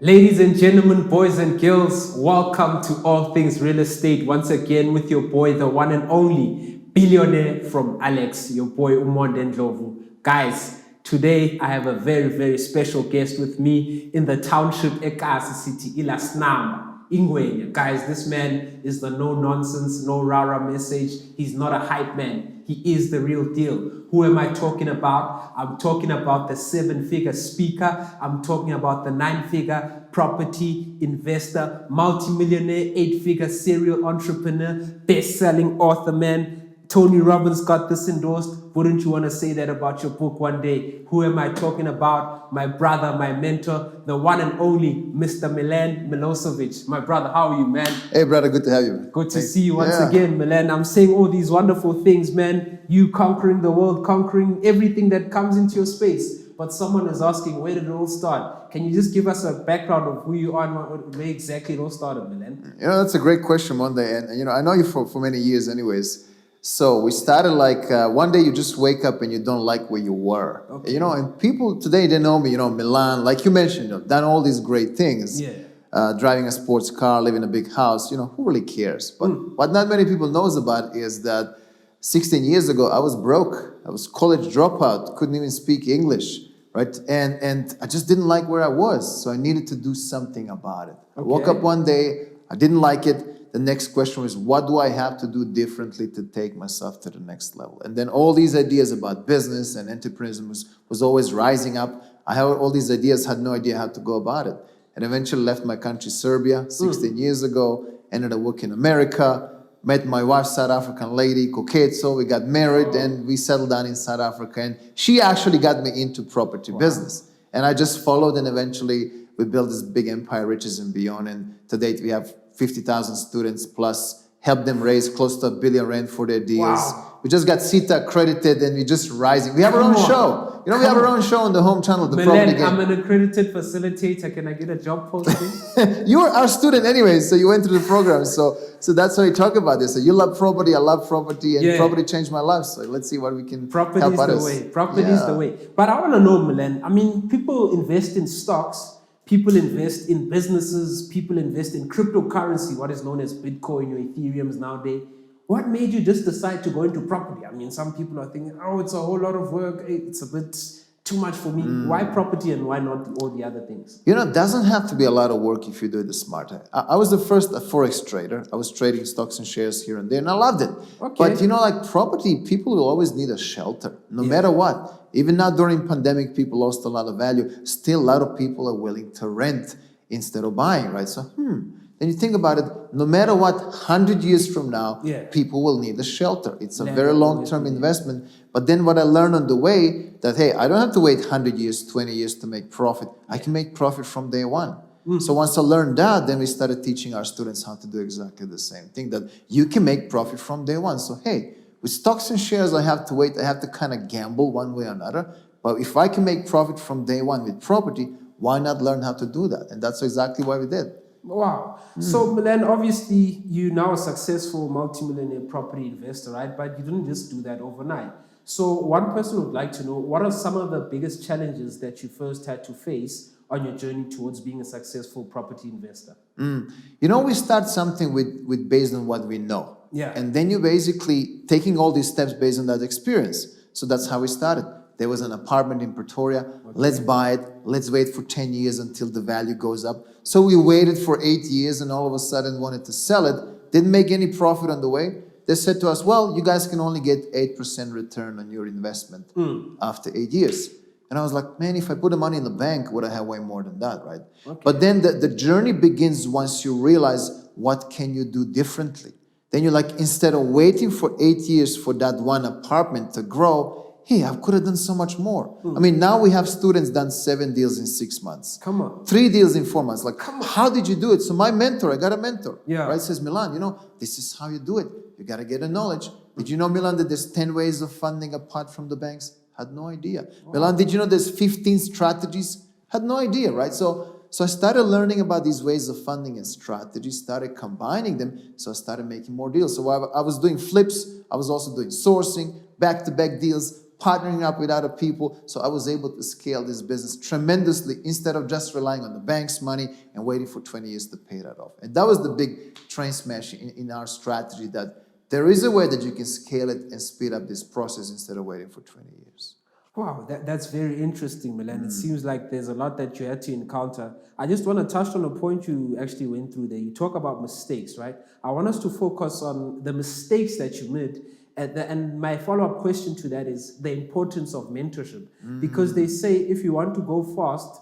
Ladies and gentlemen, boys and girls, welcome to All Things Real Estate. Once again with your boy, the one and only billionaire from Alex, your boy Umonde Ndlovu. Guys, today I have a very, very special guest with me in the township Ekasi City, Ilasnamba. Ingwenya. Guys, this man is the no nonsense, no rara message. He's not a hype man. He is the real deal. Who am I talking about? I'm talking about the 7-figure speaker. I'm talking about the 9-figure property investor, multimillionaire, 8-figure serial entrepreneur, best-selling author, man. Tony Robbins got this endorsed. Wouldn't you want to say that about your book one day? Who am I talking about? My brother, my mentor, the one and only Mr. Milan Milosevic. My brother, how are you, man? Hey, brother, good to have you. Good to see you once again, Milan. I'm saying all these wonderful things, man. You conquering the world, conquering everything that comes into your space. But someone is asking, where did it all start? Can you just give us a background of who you are and where exactly it all started, Milan? You know, that's a great question, Monday. And, I know you for many years anyways. So we started like one day you just wake up and you don't like where you were. Okay. And people today, they know me, Milan, like you mentioned, done all these great things. Yeah. Driving a sports car, living in a big house, who really cares? But what not many people knows about is that 16 years ago, I was broke. I was college dropout, couldn't even speak English, right? And I just didn't like where I was. So I needed to do something about it. Okay. I woke up one day, I didn't like it. The next question was, what do I have to do differently to take myself to the next level? And then all these ideas about business and entrepreneurship was always rising up. I had all these ideas, had no idea how to go about it. And eventually left my country, Serbia, 16 years ago, ended up working in America, met my wife, South African lady, Koketso. We got married and we settled down in South Africa. And she actually got me into property business. And I just followed, and eventually we built this big empire, Riches and Beyond. And to date, we have 50,000 students plus, help them raise close to R1 billion for their deals. Wow. We just got CETA accredited and we're just rising. We have our own show. We have our own show on the home channel, The Property Game. I'm an accredited facilitator. Can I get a job posting? You are our student anyway, so you went through the program. So that's why we talk about this. So you love property, I love property, and property changed my life. So let's see what we can help others. Property is the way. But I want to know, Milan, people invest in stocks. People invest in businesses, people invest in cryptocurrency, what is known as Bitcoin or Ethereum nowadays. What made you just decide to go into property? Some people are thinking, it's a whole lot of work, it's a bit too much for me. Why property and why not all the other things? It doesn't have to be a lot of work if you do it smart. I was the first Forex trader. I was trading stocks and shares here and there, and I loved it. Okay. But like property, people will always need a shelter, no matter what. Even now during pandemic, people lost a lot of value. Still, a lot of people are willing to rent instead of buying, right? So, then you think about it, no matter what, 100 years from now, people will need a shelter. It's a very long-term investment. But then what I learned on the way, that, hey, I don't have to wait 100 years, 20 years to make profit. I can make profit from day one. So once I learned that, then we started teaching our students how to do exactly the same thing, that you can make profit from day one. So, hey, with stocks and shares, I have to wait. I have to kind of gamble one way or another. But if I can make profit from day one with property, why not learn how to do that? And that's exactly what we did. Wow. So, Milan, obviously, you're now a successful multimillionaire property investor, right? But you didn't just do that overnight. So one person would like to know, what are some of the biggest challenges that you first had to face on your journey towards being a successful property investor? We start something with based on what we know. Yeah. And then you basically taking all these steps based on that experience. So that's how we started. There was an apartment in Pretoria. Okay. Let's buy it. Let's wait for 10 years until the value goes up. So we waited for 8 years and all of a sudden wanted to sell it. Didn't make any profit on the way. They said to us, well, you guys can only get 8% return on your investment after 8 years. And I was like, man, if I put the money in the bank, would I have way more than that, right? Okay. But then the journey begins once you realize what can you do differently. Then you're like, instead of waiting for 8 years for that one apartment to grow, hey, I could have done so much more. Now we have students done 7 deals in 6 months. Come on. 3 deals in 4 months. Like, how did you do it? So my mentor, I got a mentor, right? Says, Milan, this is how you do it. You got to get the knowledge. Did you know, Milan, that there's 10 ways of funding apart from the banks? Had no idea. Wow. Milan, did you know there's 15 strategies? Had no idea, right? So I started learning about these ways of funding and strategies, started combining them, so I started making more deals. So I was doing flips, I was also doing sourcing, back-to-back deals, partnering up with other people. So I was able to scale this business tremendously instead of just relying on the bank's money and waiting for 20 years to pay that off. And that was the big train smash in our strategy, that there is a way that you can scale it and speed up this process instead of waiting for 20 years. Wow, that's very interesting, Milan. It seems like there's a lot that you had to encounter. I just want to touch on a point you actually went through there. You talk about mistakes, right? I want us to focus on the mistakes that you made. And my follow-up question to that is the importance of mentorship. Because they say if you want to go fast,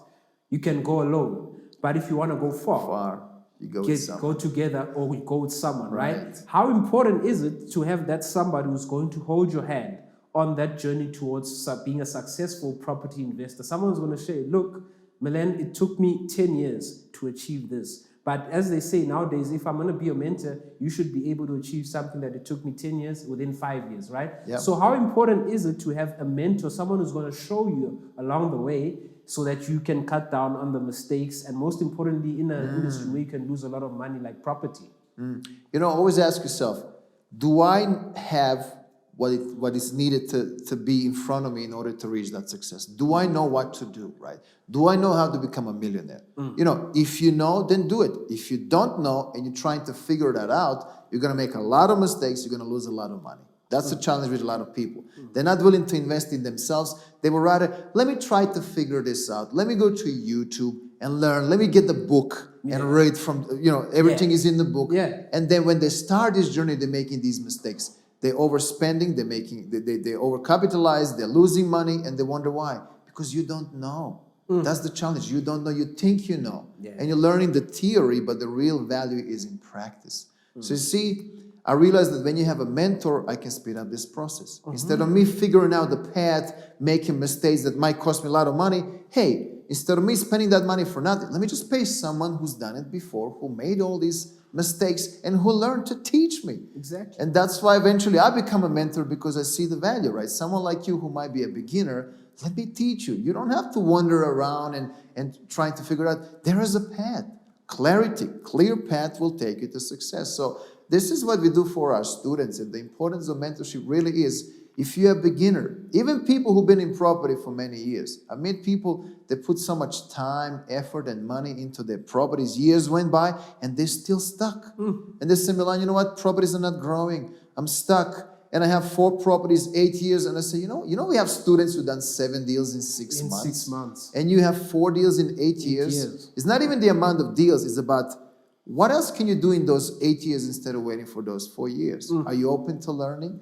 you can go alone. But if you want to go far, you go with someone. Go together or we go with someone, right? Right. How important is it to have that somebody who's going to hold your hand on that journey towards being a successful property investor? Someone's going to say, look, Milan, it took me 10 years to achieve this. But as they say nowadays, if I'm going to be a mentor, you should be able to achieve something that it took me 10 years within 5 years, right? Yep. So how important is it to have a mentor, someone who's going to show you along the way so that you can cut down on the mistakes and most importantly in an industry where you can lose a lot of money like property? You know, always ask yourself, do I have what is needed to be in front of me in order to reach that success? Do I know what to do, right? Do I know how to become a millionaire? You know, if you know, then do it. If you don't know and you're trying to figure that out, you're going to make a lot of mistakes. You're going to lose a lot of money. That's the challenge with a lot of people. They're not willing to invest in themselves. They will rather, let me try to figure this out. Let me go to YouTube and learn. Let me get the book and read from, you know, everything is in the book. And then when they start this journey, they're making these mistakes. They're overspending, they overcapitalize, they're losing money, and they wonder why. Because you don't know. That's the challenge. You don't know. You think you know. And you're learning the theory, but the real value is in practice. So you see, I realized that when you have a mentor, I can speed up this process. Instead of me figuring out the path, making mistakes that might cost me a lot of money, hey, instead of me spending that money for nothing, let me just pay someone who's done it before, who made all these mistakes and who learned to teach me. Exactly. And that's why eventually I become a mentor, because I see the value, right? Someone like you who might be a beginner, let me teach you. You don't have to wander around and trying to figure out. There is a path. Clarity, clear path will take you to success. So this is what we do for our students. And the importance of mentorship really is, if you're a beginner, even people who've been in property for many years. I met people that put so much time, effort, and money into their properties. Years went by, and they're still stuck. And they say, Milan, you know what? Properties are not growing. I'm stuck. And I have 4 properties, 8 years. And I say, you know, we have students who've done 7 deals in 6 months. 6 months. And you have 4 deals in 8 years. It's not even the amount of deals. It's about what else can you do in those 8 years instead of waiting for those 4 years? Are you open to learning?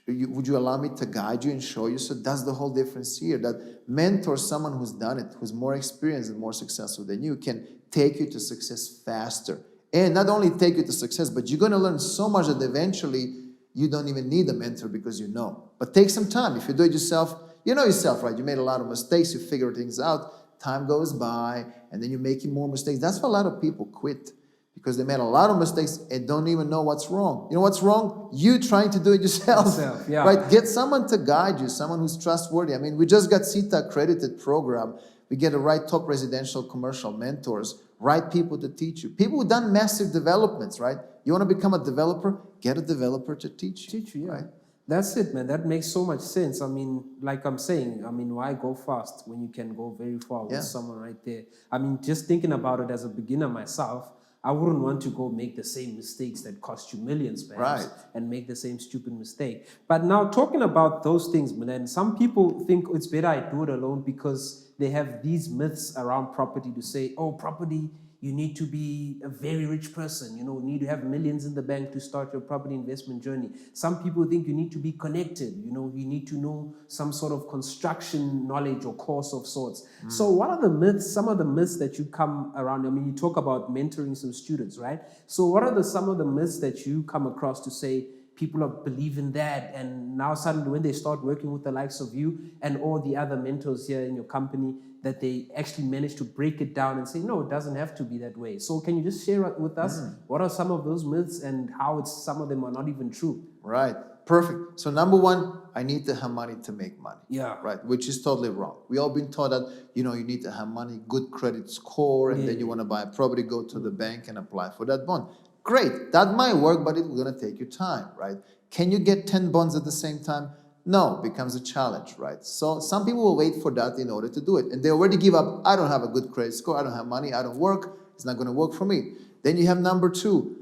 Would you allow me to guide you and show you? So that's the whole difference here, that mentor, someone who's done it, who's more experienced and more successful than you, can take you to success faster. And not only take you to success, but you're going to learn so much that eventually you don't even need a mentor because you know. But take some time. If you do it yourself, you know yourself, right? You made a lot of mistakes. You figure things out. Time goes by, and then you're making more mistakes. That's why a lot of people quit, because they made a lot of mistakes and don't even know what's wrong. You know what's wrong? You trying to do it yourself. Right? Get someone to guide you, someone who's trustworthy. I mean, we just got CETA accredited program. We get the right top residential commercial mentors, right people to teach you. People who've done massive developments, right? You want to become a developer? Get a developer to teach you. Right? That's it, man. That makes so much sense. I mean, like I'm saying, I mean, why go fast when you can go very far with someone right there? I mean, just thinking about it as a beginner myself, I wouldn't want to go make the same mistakes that cost you millions, perhaps, and make the same stupid mistake. But now, talking about those things, Milan, some people think it's better I do it alone because they have these myths around property to say, oh, property, you need to be a very rich person, you know, need to have millions in the bank to start your property investment journey. Some people think you need to be connected, you know, you need to know some sort of construction knowledge or course of sorts. So what are the myths, some of the myths that you come around? I mean, you talk about mentoring some students, right? So what are some of the myths that you come across to say people are believing that, and now suddenly when they start working with the likes of you and all the other mentors here in your company, that they actually manage to break it down and say, no, it doesn't have to be that way. So can you just share with us what are some of those myths and how some of them are not even true? Right. Perfect. So number one, I need to have money to make money. Right. Which is totally wrong. We all been taught that, you know, you need to have money, good credit score, and then you want to buy a property, go to the bank and apply for that bond. Great. That might work, but it's going to take you time, right? Can you get 10 bonds at the same time? No, becomes a challenge, right? So some people will wait for that in order to do it. And they already give up, I don't have a good credit score, I don't have money, I don't work, it's not going to work for me. Then you have number two,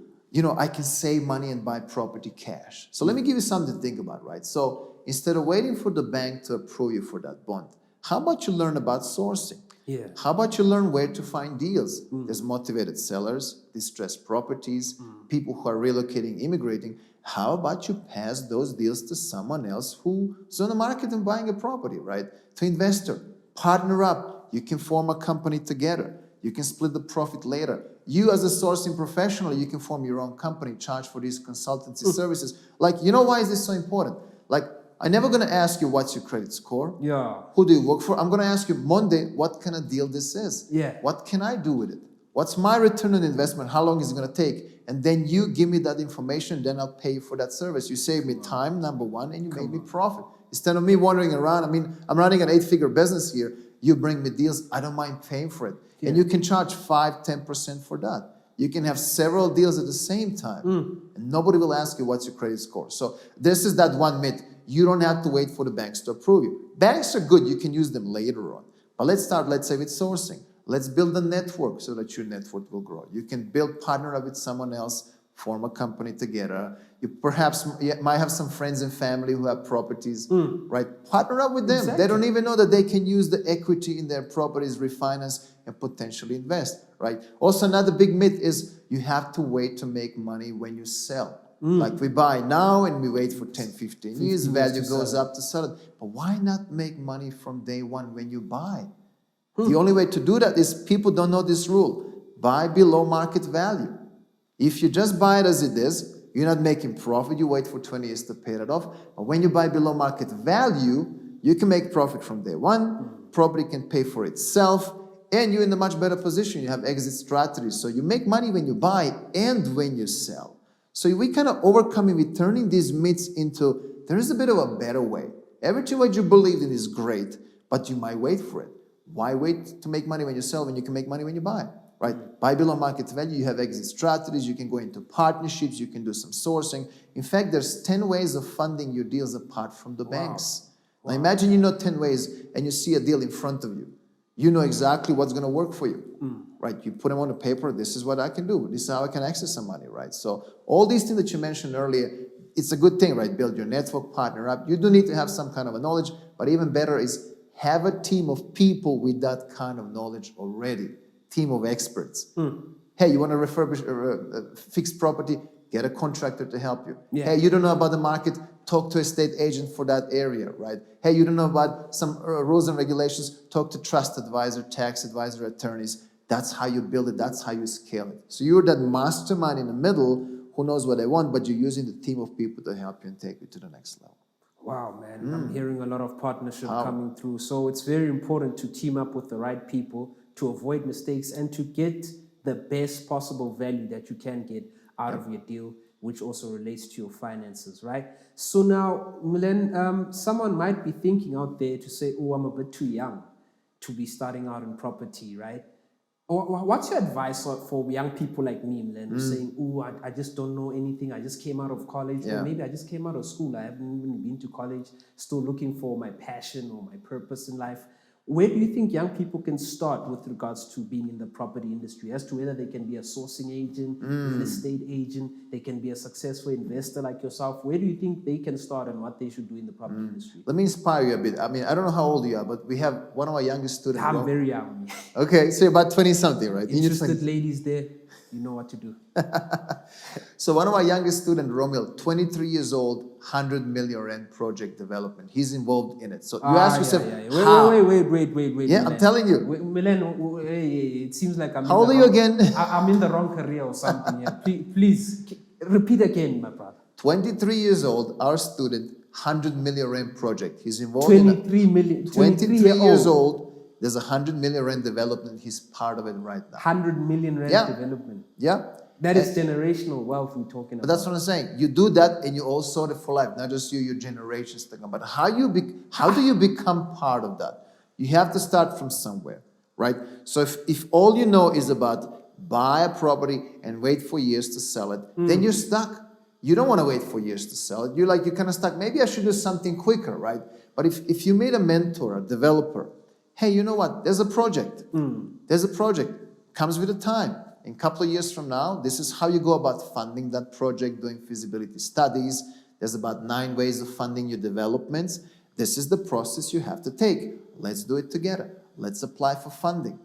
I can save money and buy property cash. So let me give you something to think about, right? So instead of waiting for the bank to approve you for that bond, how about you learn about sourcing? Yeah. How about you learn where to find deals? There's motivated sellers, distressed properties, people who are relocating, immigrating. How about you pass those deals to someone else who's on the market and buying a property, right? To investor, partner up. You can form a company together. You can split the profit later. You as a sourcing professional, you can form your own company, charge for these consultancy services. Like, why is this so important? Like, I'm never going to ask you what's your credit score. Yeah. Who do you work for? I'm going to ask you Monday what kind of deal this is. Yeah. What can I do with it? What's my return on investment? How long is it going to take? And then you give me that information, then I'll pay you for that service. You save me time, number one, and you make me profit. Instead of me wandering around, I'm running an 8-figure business here. You bring me deals, I don't mind paying for it. Yeah. And you can charge 5-10% for that. You can have several deals at the same time. And nobody will ask you what's your credit score. So this is that one myth. You don't have to wait for the banks to approve you. Banks are good. You can use them later on. But let's start, let's say, with sourcing. Let's build a network so that your network will grow. You can partner up with someone else, form a company together. You perhaps might have some friends and family who have properties, right? Partner up with them. Exactly. They don't even know that they can use the equity in their properties, refinance, and potentially invest, right? Also, another big myth is you have to wait to make money when you sell. Like we buy now and we wait for 10, 15 years, value goes up to sell it. But why not make money from day one when you buy? The only way to do that is people don't know this rule. Buy below market value. If you just buy it as it is, you're not making profit. You wait for 20 years to pay it off. But when you buy below market value, you can make profit from day one. Property can pay for itself. And you're in a much better position. You have exit strategies. So you make money when you buy and when you sell. So we kind of overcoming with turning these myths into, there is a bit of a better way. Everything what you believe in is great, but you might wait for it. Why wait to make money when you sell when you can make money when you buy, right? Buy below market value, you have exit strategies, you can go into partnerships, you can do some sourcing. In fact, there's 10 ways of funding your deals apart from the banks. Now imagine you know 10 ways and you see a deal in front of you. You know exactly what's going to work for you, right? You put them on the paper, this is what I can do. This is how I can access some money, right? So all these things that you mentioned earlier, it's a good thing, right? Build your network, partner up. You do need to have some kind of a knowledge, but even better is have a team of people with that kind of knowledge already. Team of experts. Hey, you want to refurbish, fix property? Get a contractor to help you. Yeah. Hey, you don't know about the market? Talk to a estate agent for that area, right? Hey, you don't know about some rules and regulations? Talk to trust advisor, tax advisor, attorneys. That's how you build it. That's how you scale it. So you're that mastermind in the middle who knows what they want, but you're using the team of people to help you and take you to the next level. Wow, man. I'm hearing a lot of partnership coming through. So it's very important to team up with the right people to avoid mistakes and to get the best possible value that you can get out of your deal, which also relates to your finances, right? So now, Milan, someone might be thinking out there to say, oh, I'm a bit too young to be starting out in property, right? Or what's your advice for young people like me, Milan, who's saying, oh, I just don't know anything. I just came out of college, or maybe I just came out of school. I haven't even been to college, still looking for my passion or my purpose in life. Where do you think young people can start with regards to being in the property industry, as to whether they can be a sourcing agent, an estate agent, they can be a successful investor like yourself? Where do you think they can start and what they should do in the property industry? Let me inspire you a bit. I don't know how old you are, but we have one of our youngest students. I'm very young. Okay, so you're about 20-something, right? Interested ladies there, you know what to do. So one of our youngest students, Romeo, 23 years old, 100 million rand project development. He's involved in it. So you ask yourself, how? Wait. Yeah, Milan. I'm telling you. Milan, it seems like How old are you again? I'm in the wrong career or something. Yeah. Please, repeat again, my brother. 23 years old, our student, 100 million rand project. He's involved in it. 23 years old. There's a 100 million rand development. He's part of it right now. 100 million rand development. Yeah. That is generational wealth we're talking about. But that's what I'm saying. You do that and you all sort it for life, not just you, your generations to come. But how do you become part of that? You have to start from somewhere, right? So if all you know is about buy a property and wait for years to sell it, then you're stuck. You don't want to wait for years to sell it. You're kind of stuck. Maybe I should do something quicker, right? But if you made a mentor, a developer, hey, you know what? There's a project. There's a project. Comes with a time. In a couple of years from now, this is how you go about funding that project, doing feasibility studies. There's about 9 ways of funding your developments. This is the process you have to take. Let's do it together. Let's apply for funding,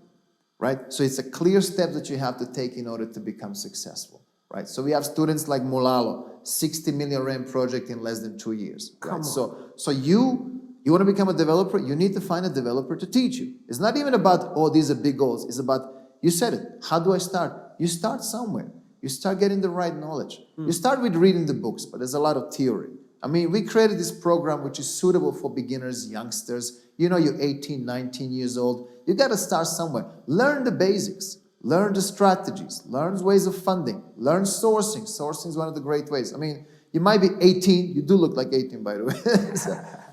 right? So it's a clear step that you have to take in order to become successful, right? So we have students like Molalo, 60 million rand project in less than 2 years, right? So you want to become a developer, you need to find a developer to teach you. It's not even about, oh, these are big goals. It's about, you said it, how do I start? You start somewhere. You start getting the right knowledge. You start with reading the books, but there's a lot of theory. I mean, we created this program which is suitable for beginners, youngsters. You know, you're 18, 19 years old. You got to start somewhere. Learn the basics. Learn the strategies. Learn ways of funding. Learn sourcing. Sourcing is one of the great ways. I mean, you might be 18. You do look like 18, by the way.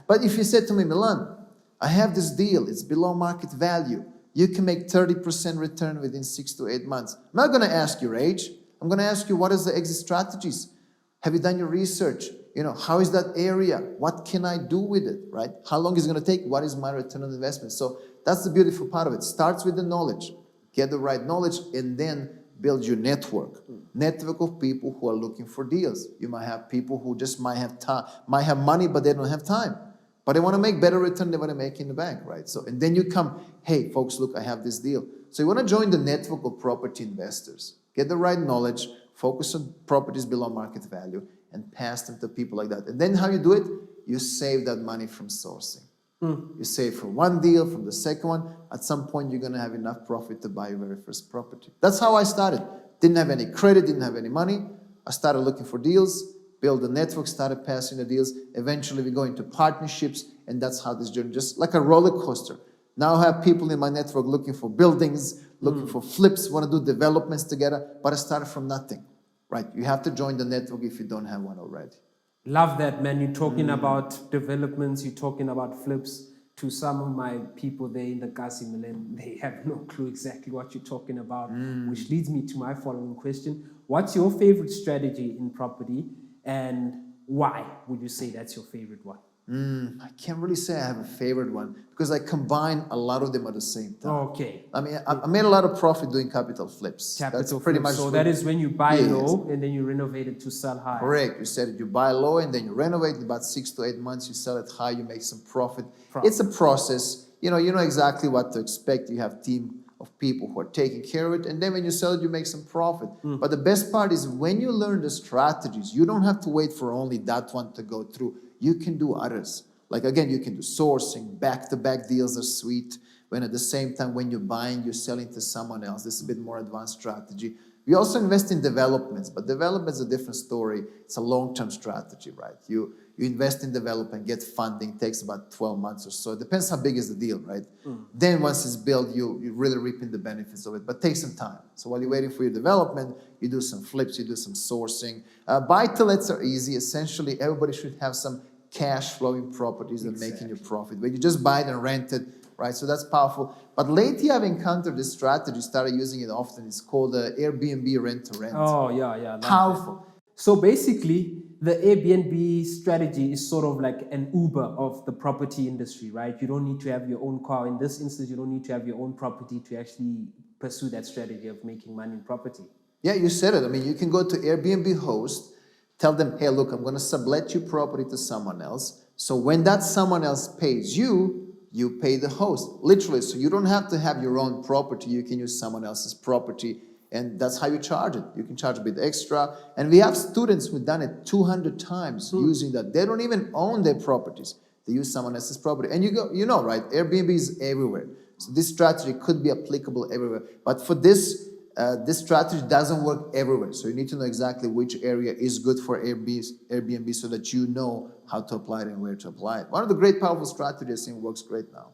But if you said to me, Milan, I have this deal. It's below market value. You can make 30% return within 6 to 8 months. I'm not going to ask your age. I'm going to ask you, what is the exit strategies? Have you done your research? You know, how is that area? What can I do with it, right? How long is it going to take? What is my return on investment? So that's the beautiful part of it. Starts with the knowledge. Get the right knowledge and then build your network. Network of people who are looking for deals. You might have people who just might have time, might have money, but they don't have time. But they want to make better return than what they make in the bank, right? So, and then you come, hey, folks, look, I have this deal. So you want to join the network of property investors. Get the right knowledge, focus on properties below market value, and pass them to people like that. And then how you do it? You save that money from sourcing. You save from one deal, from the second one. At some point, you're going to have enough profit to buy your very first property. That's how I started. Didn't have any credit, didn't have any money. I started looking for deals, built a network, started passing the deals. Eventually, we go into partnerships, and that's how this journey, just like a roller coaster. Now I have people in my network looking for buildings, looking for flips, want to do developments together, but I started from nothing, right? You have to join the network if you don't have one already. Love that, man. You're talking about developments, you're talking about flips. To some of my people there in the Kasi Milan, they have no clue exactly what you're talking about, which leads me to my following question. What's your favorite strategy in property, and why would you say that's your favorite one? I can't really say I have a favorite one because I combine a lot of them at the same time. Okay. I mean, I made a lot of profit doing capital flips. That's pretty much. So that is when you buy low and then you renovate it to sell high. Correct. You said it. You buy low and then you renovate. In about 6 to 8 months, you sell it high. You make some profit. It's a process. You know exactly what to expect. You have a team of people who are taking care of it, and then when you sell it, you make some profit. But the best part is when you learn the strategies, you don't have to wait for only that one to go through. You can do others. Like again, you can do sourcing, back-to-back deals are sweet. When at the same time, when you're buying, you're selling to someone else. This is a bit more advanced strategy. We also invest in developments, but development is a different story. It's a long-term strategy, right? You invest in development, get funding, takes about 12 months or so. It depends how big is the deal, right? Then once it's built, you're really reaping the benefits of it, but take some time. So while you're waiting for your development, you do some flips, you do some sourcing. Buy-to-lets are easy. Essentially, everybody should have some cash flowing properties and making you profit. But you just buy it and rent it, right? So that's powerful. But lately I've encountered this strategy, started using it often. It's called Airbnb rent-to-rent. Oh, yeah. Powerful. So basically, the Airbnb strategy is sort of like an Uber of the property industry, right? You don't need to have your own car. In this instance, you don't need to have your own property to actually pursue that strategy of making money in property. Yeah, you said it. I mean, you can go to Airbnb host, tell them, hey, look, I'm going to sublet your property to someone else. So when that someone else pays you, you pay the host. Literally, so you don't have to have your own property. You can use someone else's property. And that's how you charge it. You can charge a bit extra. And we have students who've done it 200 times using that. They don't even own their properties. They use someone else's property. And you know, right? Airbnb is everywhere. So this strategy could be applicable everywhere. But for this strategy doesn't work everywhere. So you need to know exactly which area is good for Airbnb so that you know how to apply it and where to apply it. One of the great powerful strategies I think works great now.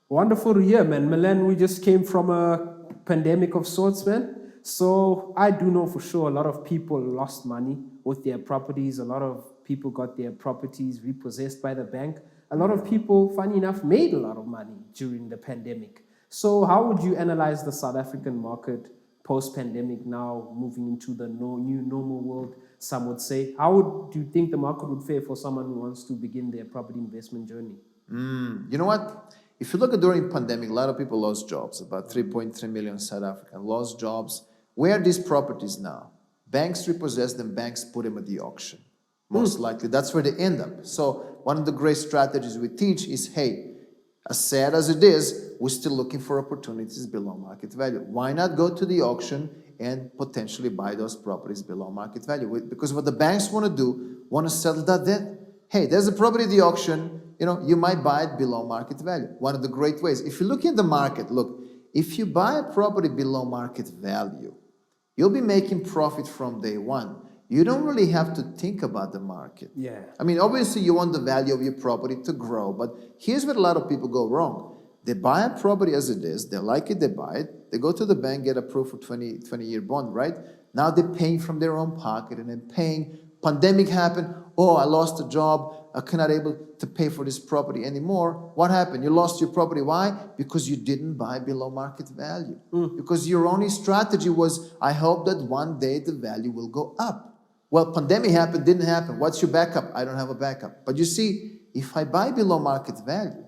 Wonderful to hear, man. Milan, we just came from a pandemic of sorts, man. So I do know for sure a lot of people lost money with their properties. A lot of people got their properties repossessed by the bank. A lot of people, funny enough, made a lot of money during the pandemic. So how would you analyze the South African market post-pandemic now, moving into the new normal world, some would say. How do you think the market would fare for someone who wants to begin their property investment journey? You know what? If you look at during pandemic, a lot of people lost jobs. About 3.3 million South Africans lost jobs. Where are these properties now? Banks repossess them. Banks put them at the auction. Most likely, that's where they end up. So one of the great strategies we teach is, hey, as sad as it is, we're still looking for opportunities below market value. Why not go to the auction and potentially buy those properties below market value? Because what the banks want to do, want to settle that debt. Hey, there's a property at the auction, you might buy it below market value. One of the great ways. If you look at the market, look, if you buy a property below market value, you'll be making profit from day one. You don't really have to think about the market. Yeah. I mean, obviously you want the value of your property to grow, but here's where a lot of people go wrong. They buy a property as it is, they like it, they buy it, they go to the bank, get approved for 20-year bond, right? Now they're paying from their own pocket and then paying. Pandemic happened, oh, I lost a job, I cannot able to pay for this property anymore. What happened? You lost your property. Why? Because you didn't buy below market value. Because your only strategy was, I hope that one day the value will go up. Well, pandemic happened, didn't happen. What's your backup? I don't have a backup. But you see, if I buy below market value,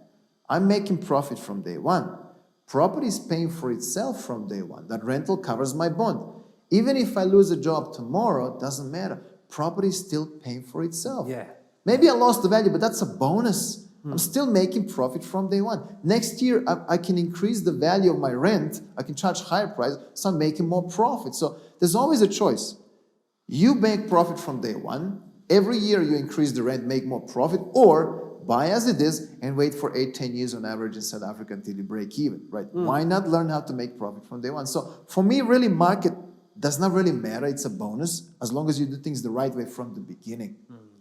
I'm making profit from day one. Property is paying for itself from day one. That rental covers my bond. Even if I lose a job tomorrow, it doesn't matter. Property is still paying for itself. Yeah. Maybe I lost the value, but that's a bonus. I'm still making profit from day one. Next year, I can increase the value of my rent. I can charge higher price, so I'm making more profit. So there's always a choice. You make profit from day one. Every year you increase the rent, make more profit, or buy as it is and wait for 8-10 years on average in South Africa until you break even, right? Why not learn how to make profit from day one? So for me, really, market does not really matter. It's a bonus as long as you do things the right way from the beginning.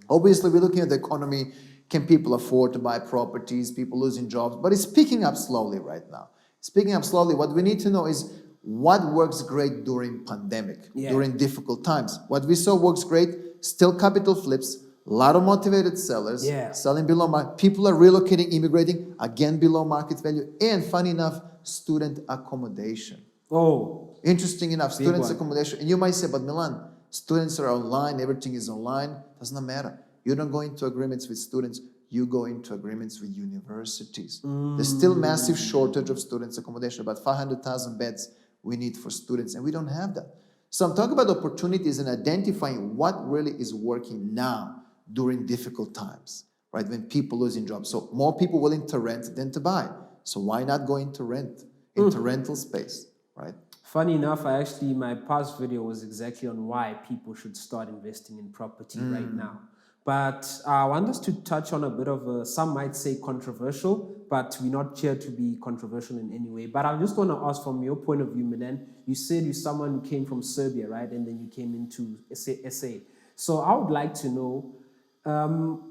Obviously, we're looking at the economy. Can people afford to buy properties? People losing jobs. But it's picking up slowly right now. It's picking up slowly. What we need to know is what works great during pandemic, during difficult times. What we saw works great, still capital flips, a lot of motivated sellers, selling below market. People are relocating, immigrating, again below market value. And funny enough, student accommodation. Oh. Interesting enough, students accommodation. And you might say, but Milan, students are online, everything is online. Does not matter. You don't go into agreements with students, you go into agreements with universities. There's still massive shortage of students accommodation, about 500,000 beds we need for students, and we don't have that. So I'm talking about opportunities and identifying what really is working now during difficult times, right? When people losing jobs. So more people willing to rent than to buy. So why not go into rental space, right? Funny enough, my past video was exactly on why people should start investing in property right now. But I want us to touch on a bit of some might say controversial, but we're not here to be controversial in any way. But I just want to ask from your point of view, Milan, you said you're someone who came from Serbia, right? And then you came into SA. So I would like to know,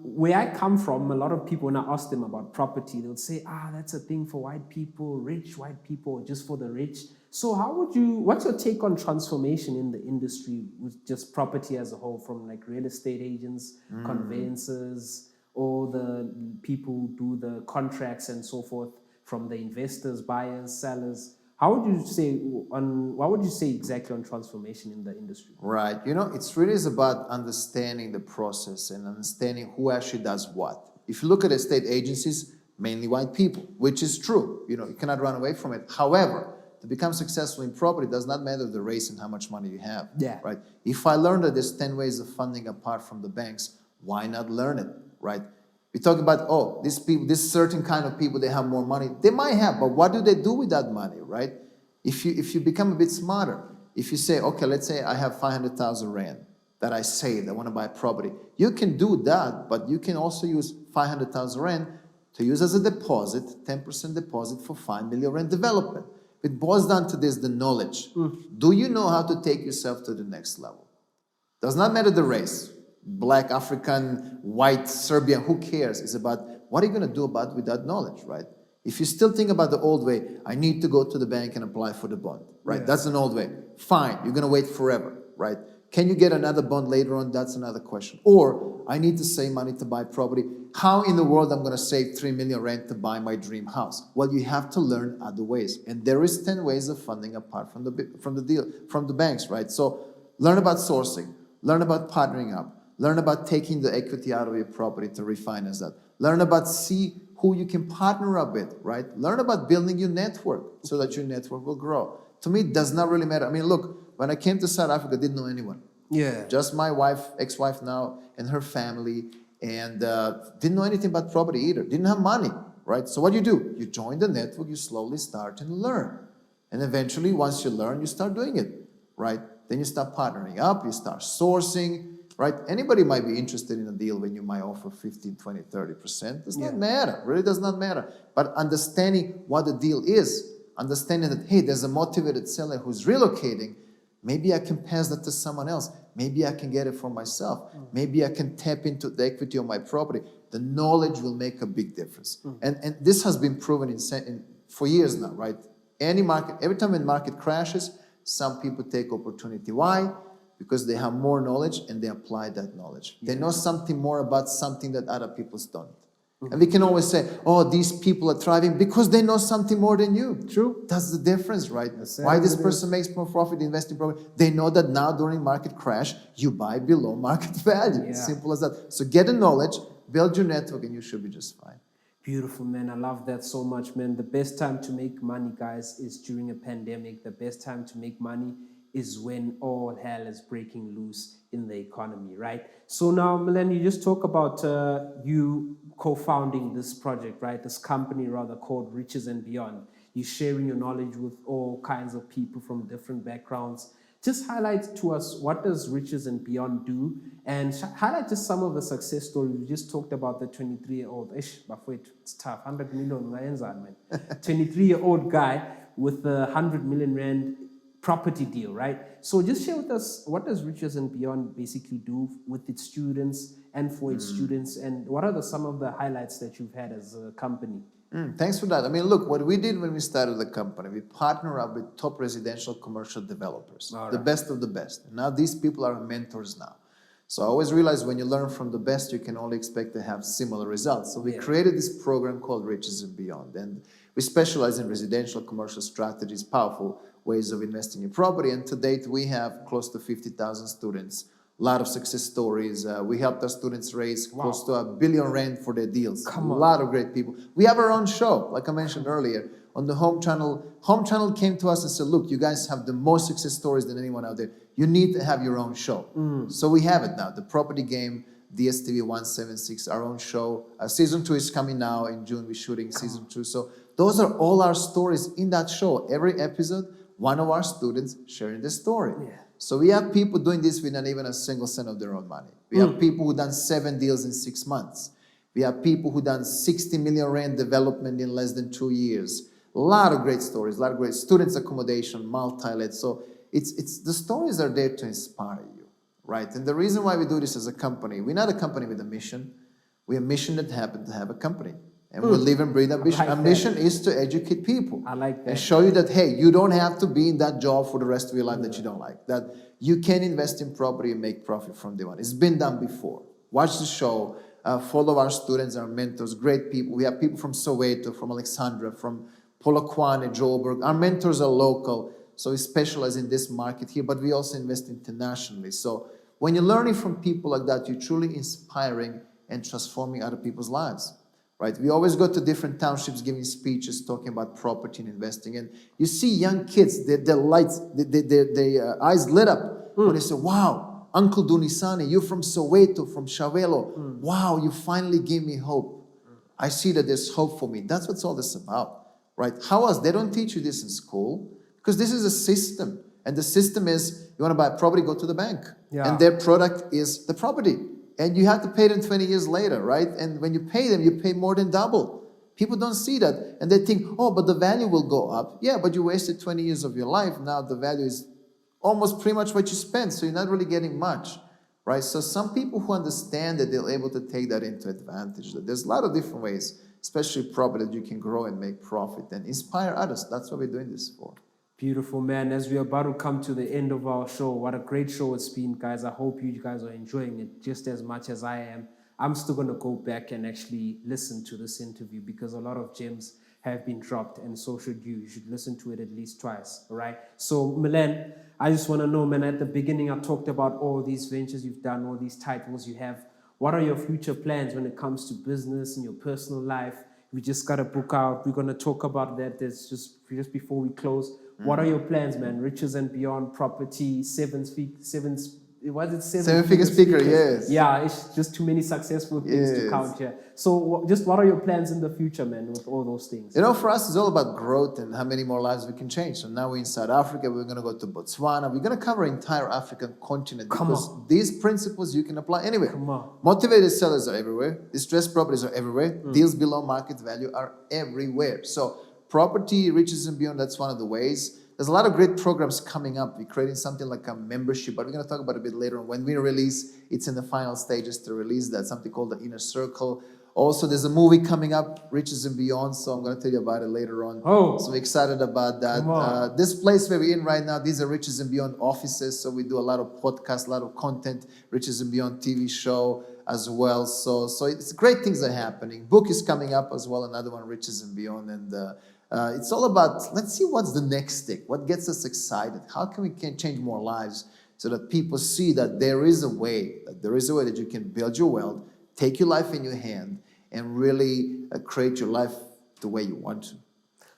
where I come from, a lot of people, when I ask them about property, they'll say, that's a thing for white people, rich white people, or just for the rich. So what's your take on transformation in the industry with just property as a whole, from like real estate agents, conveyancers, or the people who do the contracts and so forth, from the investors, buyers, sellers? What would you say exactly on transformation in the industry? Right. It's really about understanding the process and understanding who actually does what. If you look at estate agencies, mainly white people, which is true. You cannot run away from it. However, to become successful in property does not matter the race and how much money you have. Yeah. Right. If I learned that there's 10 ways of funding apart from the banks, why not learn it? Right. We talk about, this certain kind of people, they have more money. They might have, but what do they do with that money, right? If you become a bit smarter, if you say, okay, let's say I have 500,000 Rand that I saved, I want to buy property. You can do that, but you can also use 500,000 Rand to use as a deposit, 10% deposit for 5 million Rand development. It boils down to this, the knowledge. Do you know how to take yourself to the next level? Does not matter the race. Black, African, white, Serbian, who cares? It's about what are you going to do with that knowledge, right? If you still think about the old way, I need to go to the bank and apply for the bond, right? That's an old way. Fine, you're going to wait forever, right? Can you get another bond later on? That's another question. Or I need to save money to buy property. How in the world I'm going to save 3 million rand to buy my dream house? Well, you have to learn other ways. And there is 10 ways of funding apart from the banks, right? So learn about sourcing, learn about partnering up, learn about taking the equity out of your property to refinance that. Learn about see who you can partner up with, right? Learn about building your network so that your network will grow. To me, it does not really matter. I mean, look, when I came to South Africa, I didn't know anyone. Yeah. Just my wife, ex-wife now, and her family, and didn't know anything about property either. Didn't have money, right? So what do? You join the network, you slowly start and learn. And eventually, once you learn, you start doing it, right? Then you start partnering up, you start sourcing, right? Anybody might be interested in a deal when you might offer 15, 20, 30%. Does not matter, really does not matter. But understanding what the deal is, understanding that, hey, there's a motivated seller who's relocating, maybe I can pass that to someone else. Maybe I can get it for myself. Maybe I can tap into the equity of my property. The knowledge will make a big difference. And this has been proven for years now, right? Any market, every time when market crashes, some people take opportunity. Why? Because they have more knowledge and they apply that knowledge. They know something more about something that other people don't. And we can always say, oh, these people are thriving because they know something more than you. True. That's the difference, right? Why this person makes more profit investing property? They know that now during market crash, you buy below market value. Yeah. It's simple as that. So get the knowledge, build your network, and you should be just fine. Beautiful, man. I love that so much, man. The best time to make money, guys, is during a pandemic. The best time to make money is when all hell is breaking loose in the economy, right? So now, Milan, you just talk about you co-founding this project, right? This company rather called Riches and Beyond. You're sharing your knowledge with all kinds of people from different backgrounds. Just highlight to us, what does Riches and Beyond do? And highlight just some of the success stories. We just talked about the 23-year-old, it's tough, 100 million, man. 23-year-old guy with a 100 million rand property deal, right? So just share with us, what does Riches and Beyond basically do with its students and for its students, and what are some of the highlights that you've had as a company? Thanks for that. I mean, look, what we did when we started the company, we partner up with top residential commercial developers, the best of the best. And now these people are mentors now. So I always realize when you learn from the best, you can only expect to have similar results. So we created this program called Riches and Beyond. And we specialize in residential commercial strategies, powerful ways of investing in property. And to date, we have close to 50,000 students. A lot of success stories. We helped our students raise close to R1 billion for their deals. A lot of great people. We have our own show, like I mentioned earlier, on the Home Channel. Home Channel came to us and said, look, you guys have the most success stories than anyone out there. You need to have your own show. So we have it now. The Property Game, DSTV 176, our own show. Season 2 is coming now. In June, we're shooting season 2. So those are all our stories in that show. Every episode, one of our students sharing the story. So we have people doing this with not even a single cent of their own money. We have people who done 7 deals in 6 months. We have people who done 60 million rand development in less than 2 years. A lot of great stories, a lot of great students accommodation, multi-let. So it's the stories are there to inspire you, right? And the reason why we do this as a company, we're not a company with a mission. We're a mission that happened to have a company. And we live and breathe ambition. Our mission is to educate people. I like that. And show you that, hey, you don't have to be in that job for the rest of your life that you don't like. That you can invest in property and make profit from day one. It's been done before. Watch the show. Follow our students, our mentors, great people. We have people from Soweto, from Alexandra, from Polokwane, Joburg. Our mentors are local. So we specialize in this market here, but we also invest internationally. So when you're learning from people like that, you're truly inspiring and transforming other people's lives. Right? We always go to different townships giving speeches, talking about property and investing. And you see young kids, their lights, their eyes lit up when they say, wow, Uncle Dunisani, you're from Soweto, from Shavelo. Wow, you finally gave me hope. I see that there's hope for me. That's what all this about. Right? How else? They don't teach you this in school because this is a system. And the system is, you want to buy a property, go to the bank. And their product is the property. And you have to pay them 20 years later, right? And when you pay them, you pay more than double. People don't see that. And they think, oh, but the value will go up. Yeah, but you wasted 20 years of your life. Now the value is almost pretty much what you spent. So you're not really getting much, right? So some people who understand that, they're able to take that into advantage. There's a lot of different ways, especially property, that you can grow and make profit and inspire others. That's what we're doing this for. Beautiful, man. As we're about to come to the end of our show, what a great show it's been, guys. I hope you guys are enjoying it just as much as I am. I'm still going to go back and actually listen to this interview because a lot of gems have been dropped, and so should you. You should listen to it at least twice, all right? So, Milan, I just want to know, man, at the beginning, I talked about all these ventures you've done, all these titles you have. What are your future plans when it comes to business and your personal life? We just got a book out. We're going to talk about that. That's just before we close. What are your plans, man? Riches and beyond, property, was it Seven-figure speaker, yes. Yeah, it's just too many successful things to count here. So just what are your plans in the future, man, with all those things? You know, for us, it's all about growth and how many more lives we can change. So now we're in South Africa. We're going to go to Botswana. We're going to cover entire African continent because these principles you can apply anywhere. Come on. Motivated sellers are everywhere. Distressed properties are everywhere. Deals below market value are everywhere. So property, riches and beyond, that's one of the ways. There's a lot of great programs coming up. We're creating something like a membership, but we're going to talk about it a bit later on. When we release, it's in the final stages to release that, something called the Inner Circle. Also, there's a movie coming up, Riches and Beyond, so I'm going to tell you about it later on. Oh. So we're excited about that. This place where we're in right now, these are Riches and Beyond offices, so we do a lot of podcasts, a lot of content, Riches and Beyond TV show as well. So it's great things are happening. Book is coming up as well, another one, Riches and Beyond, and it's all about, let's see what's the next step, what gets us excited, how can we change more lives so that people see that there is a way that you can build your wealth, take your life in your hand, and really create your life the way you want to.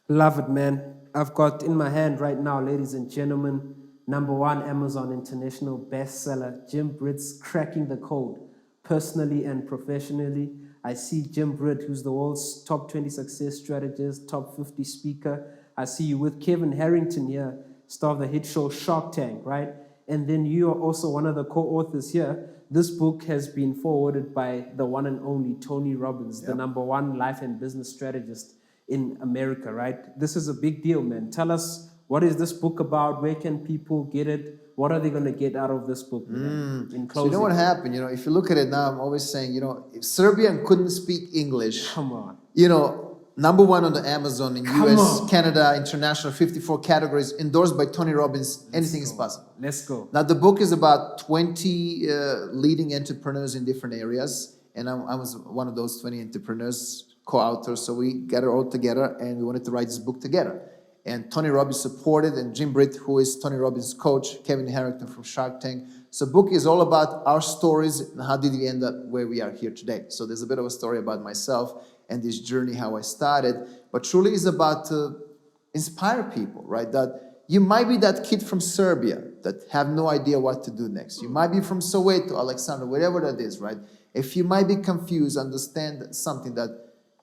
Love it, man. I've got in my hand right now, ladies and gentlemen, #1 Amazon International bestseller, Jim Britt's Cracking the Code, personally and professionally. I see Jim Britt, who's the world's top 20 success strategist, top 50 speaker. I see you with Kevin Harrington here, star of the hit show Shark Tank, right? And then you are also one of the co-authors here. This book has been forwarded by the one and only Tony Robbins, the #1 life and business strategist in America, right? This is a big deal, man. Tell us, what is this book about? Where can people get it? What are they going to get out of this book, man? In closing. So you know what happened? You know, if you look at it now, I'm always saying, you know, if Serbian couldn't speak English, Come on. you know, #1 on the Amazon in US, Canada, international, 54 categories, endorsed by Tony Robbins, anything is possible. Let's go. Now, the book is about 20 leading entrepreneurs in different areas, and I was one of those 20 entrepreneurs, co-authors, so we got it all together, and we wanted to write this book together. And Tony Robbins supported, and Jim Britt, who is Tony Robbins' coach, Kevin Harrington from Shark Tank. So book is all about our stories and how did we end up where we are here today. So there's a bit of a story about myself and this journey, how I started, but truly is about to inspire people, right? That you might be that kid from Serbia that have no idea what to do next. You might be from Soweto, Alexander, wherever that is, right? If you might be confused, understand something that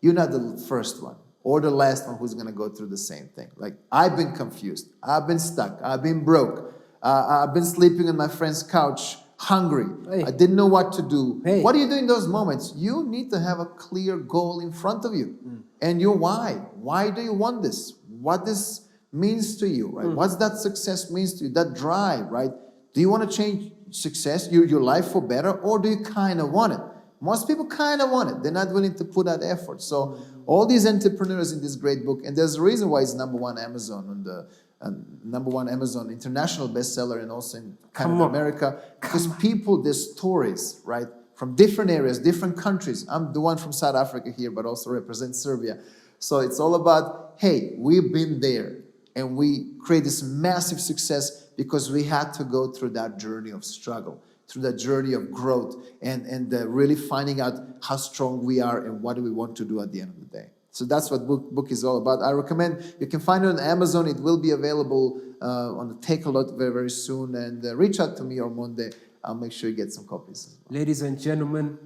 you're not the first one or the last one who's going to go through the same thing. Like, I've been confused. I've been stuck. I've been broke. I've been sleeping on my friend's couch, hungry. Hey. I didn't know what to do. Hey. What do you do in those moments? You need to have a clear goal in front of you. And your why. Why do you want this? What this means to you, right? What's that success means to you? That drive, right? Do you want to change success, your life for better, or do you kind of want it? Most people kind of want it. They're not willing to put that effort. So all these entrepreneurs in this great book, and there's a reason why it's #1 Amazon on the #1 Amazon international bestseller, and also in Canada, America, because people, their stories, right, from different areas, different countries. I'm the one from South Africa here, but also represent Serbia. So it's all about, hey, we've been there, and we create this massive success because we had to go through that journey of struggle, through that journey of growth, and really finding out how strong we are and what do we want to do at the end of the day. So that's what book is all about. I recommend, you can find it on Amazon. It will be available on the Take-A-Lot very, very soon. And reach out to me or Monday. I'll make sure you get some copies as well. Ladies and gentlemen,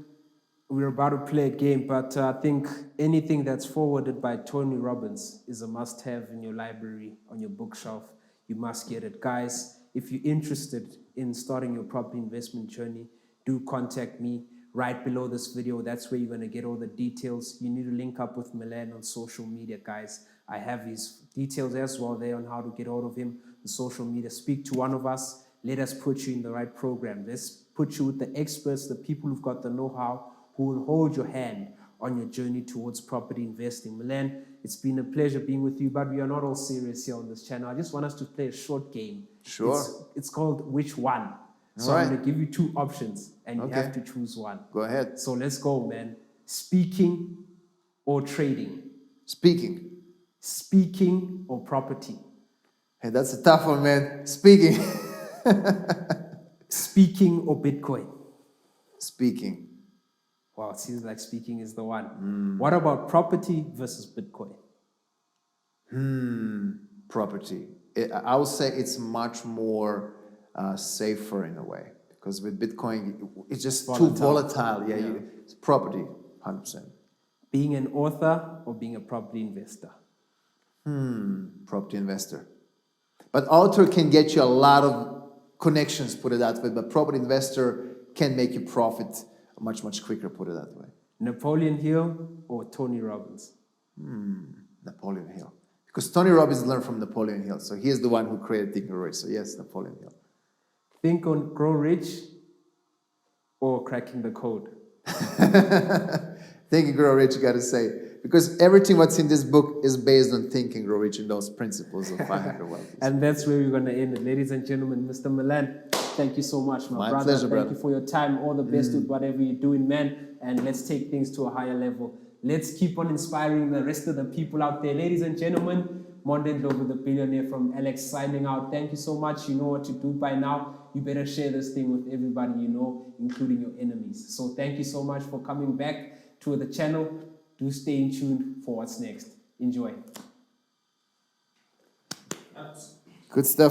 we're about to play a game, but I think anything that's forwarded by Tony Robbins is a must-have in your library, on your bookshelf. You must get it. Guys, if you're interested in starting your property investment journey, do contact me right below this video. That's where you're going to get all the details. You need to link up with Milan on social media, guys. I have his details as well there on how to get hold of him on social media. Speak to one of us. Let us put you in the right program. Let's put you with the experts, the people who've got the know-how, who will hold your hand on your journey towards property investing. Milan, it's been a pleasure being with you, but we are not all serious here on this channel. I just want us to play a short game. Sure. It's called Which One? So All I'm right. going to give you 2 options, and you Okay. have to choose one. Go ahead. So let's go, man. Speaking or trading? Speaking. Speaking or property? Hey, that's a tough one, man. Speaking. Speaking or Bitcoin? Speaking. Wow, it seems like speaking is the one. What about property versus Bitcoin? Property. I would say it's much more safer in a way, because with Bitcoin, it's just too volatile. Yeah, it's property, 100%. Being an author or being a property investor? Property investor. But author can get you a lot of connections, put it that way, but property investor can make you profit much, much quicker, put it that way. Napoleon Hill or Tony Robbins? Napoleon Hill. Because Tony Robbins learned from Napoleon Hill, so he is the one who created Think and Grow Rich. So yes, Napoleon Hill. Think and Grow Rich or Cracking the Code? Think and Grow Rich, you gotta say. Because everything what's in this book is based on Think and Grow Rich and those principles of 500 wealth. And that's where we're going to end it. Ladies and gentlemen, Mr. Milan, thank you so much, my brother. Pleasure, brother. Thank you for your time. All the best with whatever you're doing, man. And let's take things to a higher level. Let's keep on inspiring the rest of the people out there. Ladies and gentlemen, Monden Lobo, the billionaire from Alex, signing out. Thank you so much. You know what to do by now. You better share this thing with everybody you know, including your enemies. So thank you so much for coming back to the channel. Do stay in tune for what's next. Enjoy. Good stuff.